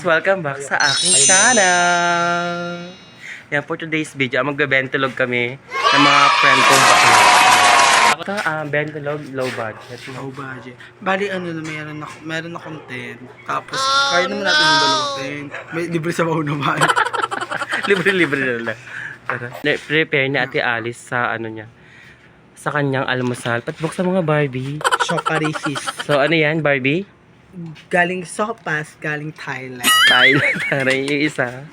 Welcome back sa aking channel! Yan, for today's video, magbe-bentilog kami ng mga friend ko bakla. Ito, bentilog, low budget. Low budget. Bali, meron na content. Tapos, kaya naman natin yung dalawang content. May libre sa baho naman. Libre-libre na lang. Prepare ni Ate Alice sa sa kanyang almusal. Patbuksan mga Barbie. Shokarisis. So, ano yan, Barbie? Galing sopas, galing Thailand. Thailand, taray yung isa.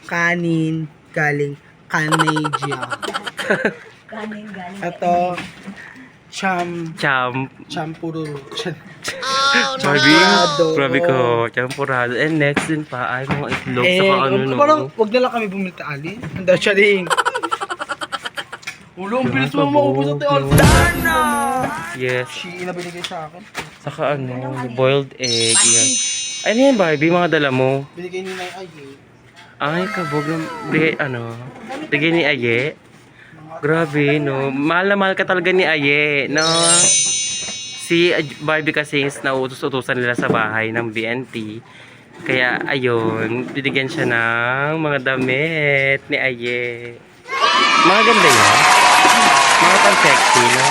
Kanin, galing Canada. Galing. Ito, champurado. Barbie, grabe ko, champurado. And next din pa ay mga itlog sa Parang, wag na lang kami bumili ta Ali. Handa siya rin. Ulo, ang bilis mo maubos sa teol. Yes. Shein na binigay sa akin. Saka boiled egg. Yan. Ano yan, Barbie? Mga dala mo? Binigay ni Nay Ay. Ay, kabog ng bigay ni Aye. Grabe, no? Mahal na mahal ka talaga ni Aye, no? Si Barbie kasi is nauutos-utusan nila sa bahay ng BNT. Kaya, ayun, binigyan siya ng mga damit ni Aye. Mga ganda yan. Mga pang-sexy, no?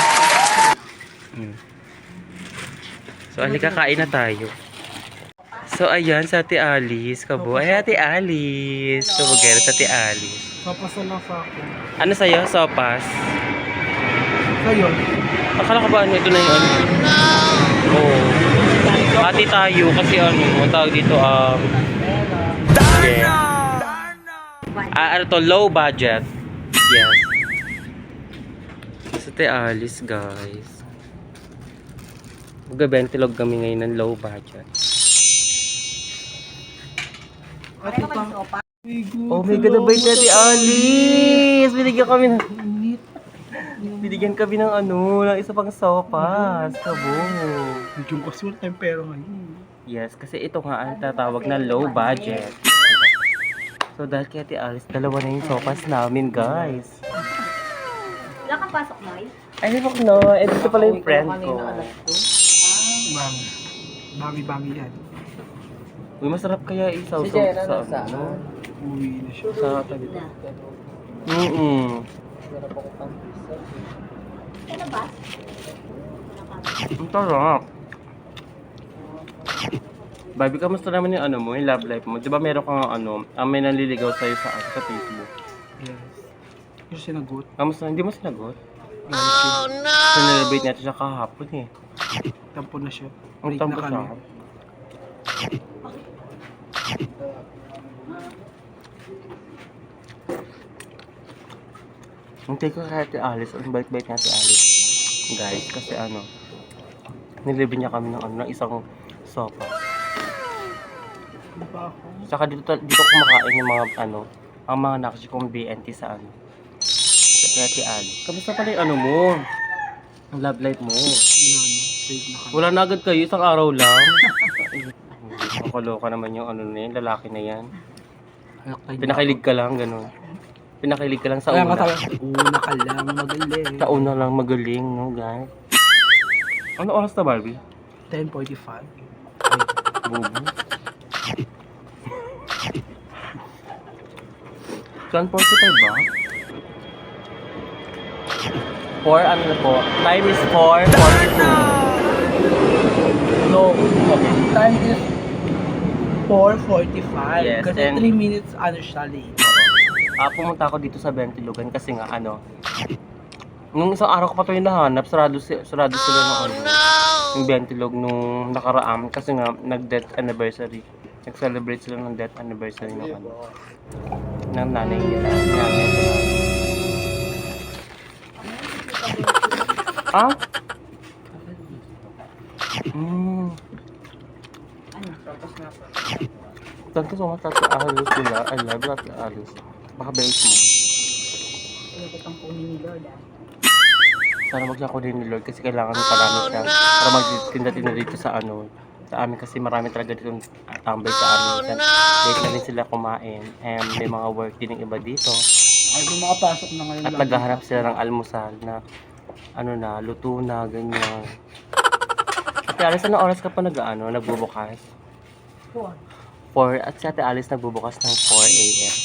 So, halika, kain na tayo. So, ayan, sa Ate Alice. Kabo. Ay, Ate Alice. Tumugera sa Ate Alice. Papasan lang sa akin. Ano sa'yo? Sopas? Sa'yo? Akala ko ba ito na yung Oo. Hati tayo kasi tawag dito, yeah. Ano to? Low budget. Yes. Sa Ate Alice, guys. Magbe-bentilog kami ngayon ng low budget. Ate pa. Oh my God, abay si Ate Alice! Binigyan kami ng ng isa pang sopas. Kabo. Yung kasi wala tayong pera ngayon. Yes, kasi ito nga ang tatawag na low budget. So dahil kay Ate Alice, dalawa na yung sopas namin, guys. Wala kang pasok, Noy? Ay, fuck no. Dito pala yung friend ko. Bami yan. Uy, masarap kaya isaw-saw sa Uwi na siya. sa tabi. Ano ba? Ang sarap. Barbie, kamusta naman yung mo, yung love life mo? Di ba meron kang may nanliligaw sa'yo sa Facebook? Yes. Yung sinagot. Kamusta? Hindi mo sinagot? Oh no! Celebrate natin siya kahapon eh. Tampo na siya. Ang Break tampo na siya. kami. Hintay ko kay Ate Alice. Ang bait-bait ni Ate Alice. Guys, kasi nilibre niya kami ng isang sopa. Ano ba ako? Saka dito kumakain yung mga ang mga nakasya kong BNT sa sa Ate Alice. Kamusta pala yung mo? Ang love life mo? Break na kami. Wala na agad kayo, isang araw lang. Makaloka naman yung na yan, lalaki na yan. Pinakilig ka lang, ganun. Pinakilig ka lang sa una. Una ka lang, magaling. Sa una lang magaling, no, guys? Ano oras na, Barbie? 10:45. Bubo. Saan 45 ba? 4, po? Time is 4:42. No. Okay. Time is 4:45. Yes, Kasi and 3 minutes siya late. pumunta ako dito sa Bentilogan kasi nga nung isang araw ko pa ito yung nahanap, sarado sila ng yung Bentilog nung nakaraan kasi nga nag-death anniversary. Nag-celebrate sila ng death anniversary ng ng nanay nila. Ah? Thank you so much, Ate Alice nila. I love you, Ate Alice. Baka bait mo. Pinagkatang kunin ni Lord, Sana wag niya kunin ni Lord kasi kailangan mo parami siya. Para magtinda-tinda dito sa sa amin kasi marami talaga dito tambay sa amin. Late na rin sila kumain. And may mga work din yung iba dito. Ay, kung makapasok na ngayon At naghahanap sila ng almusal na luto na, ganyan. Ate Alice, anong oras ka pa nagbubukas? 4. 4 at si Ate Alice nagbubukas ng 4 a.m.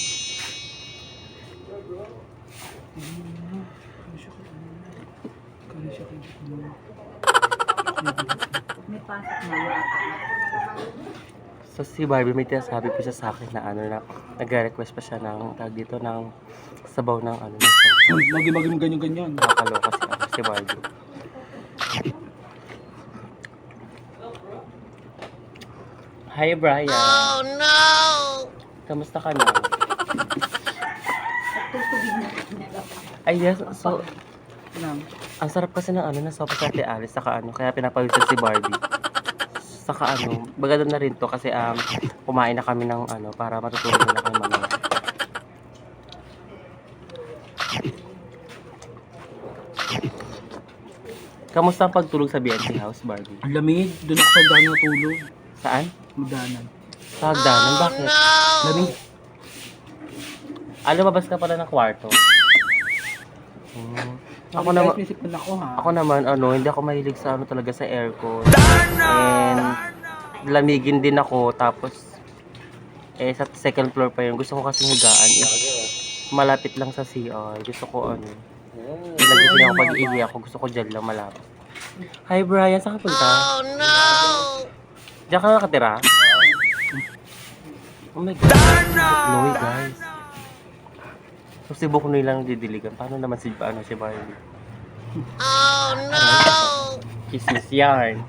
May pasok na. So si Barbie may sabi po siya sa akin na ano na nagre-request pa siya ng tag dito ng sabaw ng ano ng sauce. Lagi mo ganyan-ganyan. Nakakaloka si Barbie. Hi Brian. Oh no! Kamusta ka na? Tutubig na. Ay yes, so Nang. ang sarap kasi ng ano na sopa sa Ate Alice saka ano kaya pinapawisan si Barbie. Saka ano, bagado na rin to kasi kumain na kami ng ano para matutulog na kami mamaya. Kamusta ang pagtulog sa BNC House, Barbie? Ang lamig. Doon ako sa dano tulog. Saan? Mudanan. Sa hagdanan, bakit? Lamig. Lumabas ka pala ng kwarto. Ako naman, Isipan ako ha. ako naman, hindi ako mahilig sa ano talaga sa aircon. And lamigin din ako, tapos sa second floor pa yun. Gusto ko kasi higaan. Malapit lang sa CR. Gusto ko nagising ako pag-iihi ako. Gusto ko dyan lang malapit. Hi Brian, saan ka punta? Oh no! Diyan ka nakatira? Oh my God. Chloe guys. So si Buknoy lang didiligan. Paano naman si Barbie? Oh no! Kismis yarn.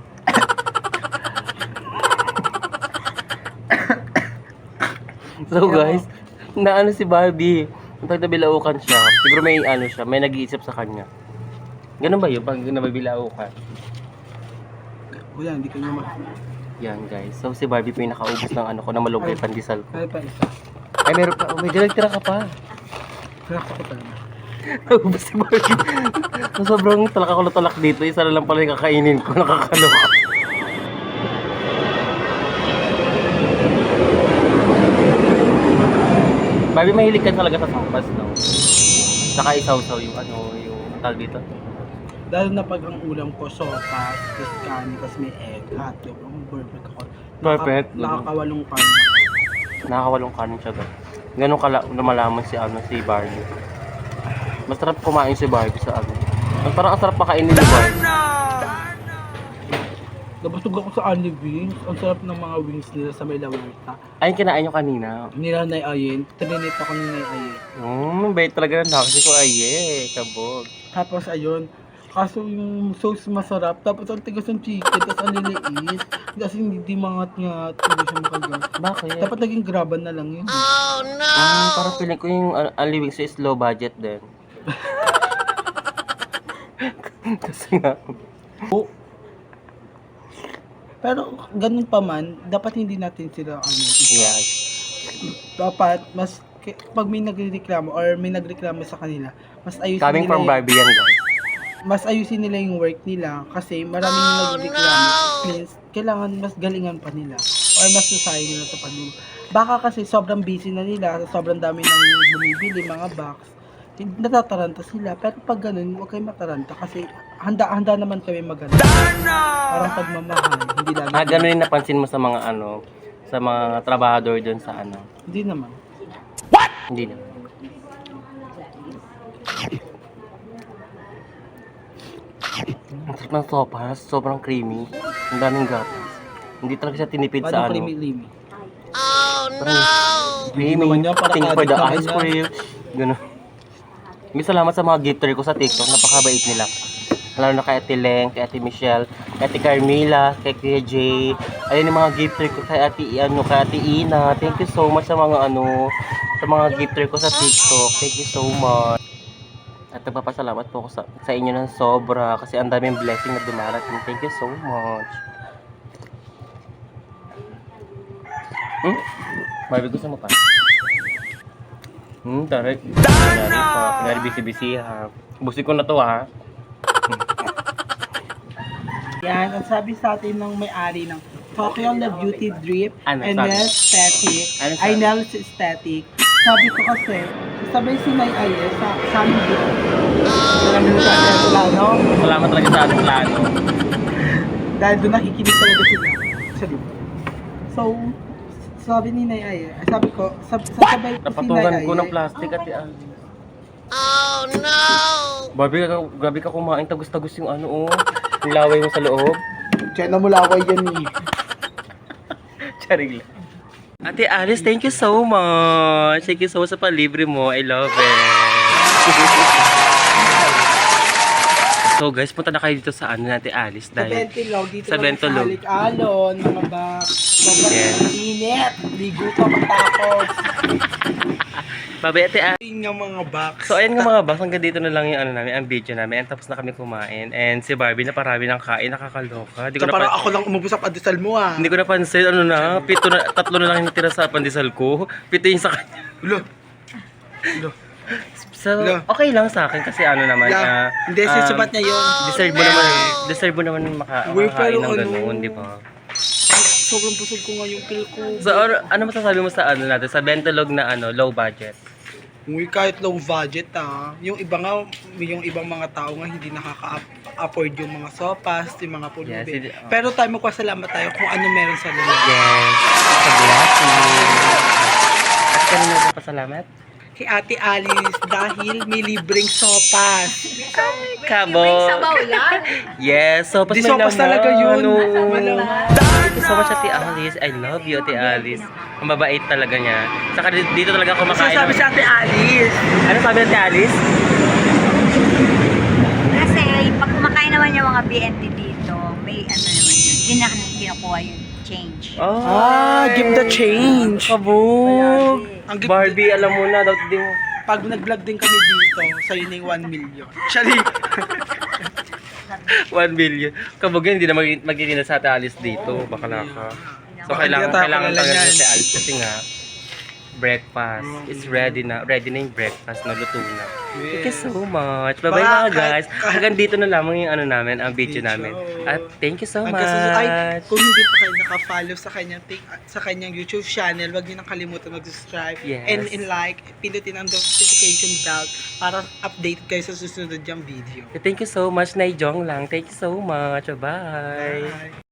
So guys, naano si Barbie. Pag nabilaukan siya, siguro may siya, may nag-iisip sa kanya. Ganun ba yun pag nabibilaukan? Wala, hindi ka naman. Yan guys. So si Barbie po yung nakaubos ng ko na malunggay pandesal ko. Kaya pa isa. Ay meron pa. Oh my God, nagtira ka pa. Kaya ako talaga. Naubos si Barbie. So, sobrang talak dito. Isa na lang pala yung kakainin ko. Nakakalok. Barbie, mahilig ka talaga sa sopas, no? Saka isaw-saw yung yung tawag dito. Lalo na pag ang ulam ko, sopas, tapos kanin, tapos may egg, hotdog, ang perfect ako. Perfect. Nakakawalong kanin. Nakakawalong kanin siya doon. Ganun lumalaman si Barbie. Masarap kumain si Barbie sa parang ang sarap makainin ni Barbie. Nabusog ako sa Anli Wings. Ang sarap ng mga wings nila sa may lawarta. Ay, kinain nyo kanina. Nila Ayen. Trinit ako ni Ayen. Bait talaga ng kasi ko kabog. Tapos ayun. Kaso yung sauce masarap. Tapos ang tigas ng chicken. Tapos ang liliit. Kasi hindi mangat-ngat. Hindi siya makagat. Bakit? Dapat naging graban na lang yun. Parang feeling ko yung Aliwing is low budget din. Kasi nga. Pero ganun pa man, dapat hindi natin sila Yeah. dapat mas pag may nagrereklamo or may nagreklamo sa kanila, mas ayusin Coming nila from Barbie yan, guys. mas ayusin nila yung work nila kasi maraming nagrereklamo. Means kailangan mas galingan pa nila or mas susay nila sa pagluto. Baka kasi sobrang busy na nila, sobrang dami nang bumibili mga box. Natataranta sila. Pero pag ganun, huwag kayo mataranta kasi handa naman kami maganda. Parang pagmamahal, hindi lang. Ganun yung napansin mo sa mga sa mga trabahador doon sa Hindi naman. Hindi na. Ang sarap ng sopas, sobrang creamy. Ang daming gatas. Hindi talaga siya tinipid sa Paano creamy? Creamy. naman yan, para Thank you for the addict ice naman cream. Ganun. May salamat sa mga gifter ko sa TikTok. Napakabait nila. Lalo na kay Ate Leng, kay Ate Michelle, kay Ate Carmila, kay Kuya Jay. Ayun yung mga gifter ko kay Ate Ina. Thank you so much sa mga sa mga gifter ko sa TikTok. Thank you so much. At nagpapasalamat po ako sa inyo ng sobra kasi ang daming blessing na dumarating. Thank you so much. Barbie, gusto mo pa? Tarik. Kunyari busy-busy ha. Busin ko na to ha. Yan, ang sabi sa atin ng may-ari ng Tokyo La Beauty Drip Ano, and sabi? Nail Aesthetic. Ano sabi? Ay, Nails Aesthetic. Sabi ko kasi, sabay si May Aye sa amin dito. Salamat sa ating plano. Salamat talaga sa ating plano. Dahil doon nakikinig talaga sila. So, sabi ni Nay Ay, sabi ko, sabay ko si Nay Napatungan Ay. ko ng plastic at Oh no! Grabe ka kumain, tagos-tagos yung ano yung laway mo sa loob. Diyan na mula ako yan eh. Charing lang. Ate Alice, thank you so much. Thank you so much sa palibre mo. I love it. So guys, punta na kayo dito sa ano Ate Alice Sa dahil Bentilog, dito Sa lang Bentilog. Halik-alon, mga box. Sobrang Yes. init. Ligo ka matapos. Babe, Ate Alice. Yun yung mga box. So ayan nga mga boss, hanggang dito na lang yung ano namin, ang video namin. And tapos na kami kumain. And si Barbie na parami ng kain, nakakaloka. Di ko So, parang na ako lang umubos sa pandesal mo ah. hindi ko napansin, ano na, 3 na lang yung natira sa pandesal ko. 7 yung sa kanya. Ulo. Ulo. So, Wala. okay lang sa akin kasi ano naman, Hindi, sisubat niya yun. deserve mo naman Uy, makakain pero ng ano? gano'n, di ba? Sobrang busog ko nga yung pill ko. So, ano masasabi mo sa ano natin, sa Bentilog na ano, low budget? Uy, kahit low budget ah. Yung iba nga, yung ibang mga tao nga hindi nakaka-afford yung mga sopas, yung mga pulubi. Yes, Pero tayo magpasalamat tayo kung ano meron sa loob. Yes, sa blessing. At kanina mo pasalamat? Kay Ate Alice dahil may libreng sopas. Kabo. Yes, so Di sopas talaga yun. Malaman. Thank you so much, Ate Alice. I love you, Ate Alice. Ang babait talaga niya. Saka dito talaga kumakain. Sabi sa Ate Alice. Ano sabi Ate Alice? Kasi pag kumakain naman yung mga BNT dito, may ano naman yun, kinukuha yung change. Give the change. Kabog. Ang gift- Barbie, alam mo na, daw din. Pag nag-vlog din kami dito, sa'yo na yung 1 million. Shali. 1 billion. Kabog yan, hindi na magiging sa Ate Alice dito. Bakala ka. So, Baka hindi kailangan na tayo talaga kalala si yan. Ate Alice kasi nga, breakfast. It's ready na. Ready na yung breakfast na luto na. Thank you so much. Bye-bye Baka mga kahit- guys. Hanggang dito na lamang yung ano namin, ang video namin. At thank you so much. Ay, kung hindi pa kayo naka-follow sa kanyang YouTube channel, huwag niyo nang kalimutan mag-subscribe Yes. and like, pindutin ang notification bell para updated kayo sa susunod niyang video. Thank you so much, Naijong lang. Thank you so much. Bye. Bye.